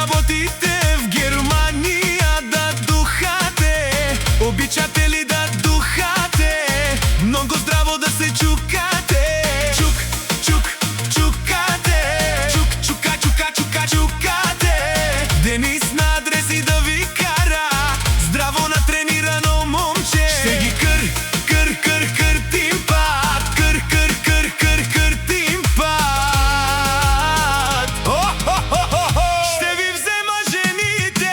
работите в Германия да духате? Обичате ли да духате? Много здраво да се чукате. Чук, чук, чукате. Чук, чука, чука, чука, чукате. Денис на адреси да ви кара. Здраво натренирано момче. Ще ги къртим пат. Къртим пат. Ще ви взема жените,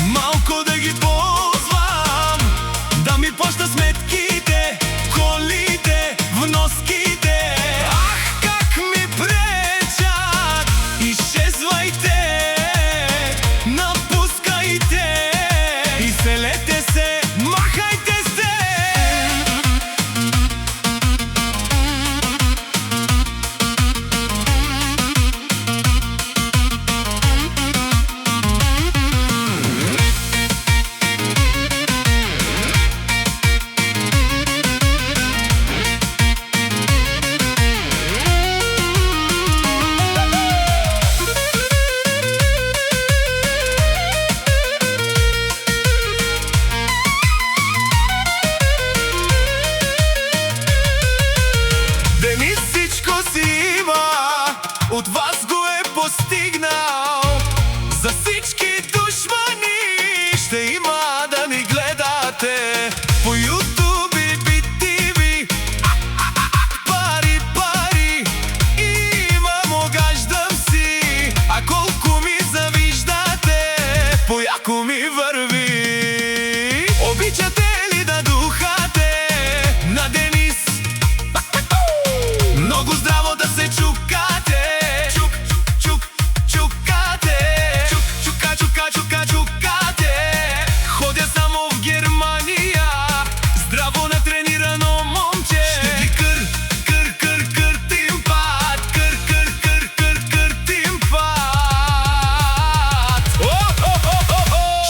малко да ги ползвам, да ми плаща сметките, колите, вноските. Ах, как ми пречат! Изчезвайте, напускайте, изселете се, махайте се! Денис всичко си има, от вас го е постигнал. За всички душмани ще има да ни гледате по YouTube и BTV. Пари, пари, имам, огаждам си. А колко ми завиждате, пояко ми върви. Обичате ли да духате на Денис? Много здраво да се чукате. Чук, чук, чукате. Чук, чука, чука, чука, чукате. Ходя само в Германия, здраво натренирано момче. Ще ги къртим пат. Къртим пат.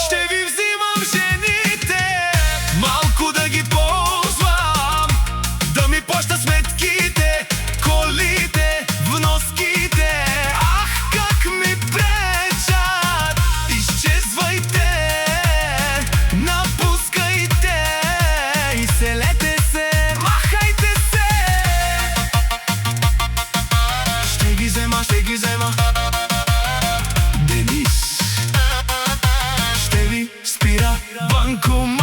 Ще ви взимам жените, малко да ги ползвам, да ми плаща сметките, колите, вноските. Ах, как ми пречат! Изчезвайте, напускайте, изселете се, махайте се! Ще ги взема Денис. Ще ви спира банкомат.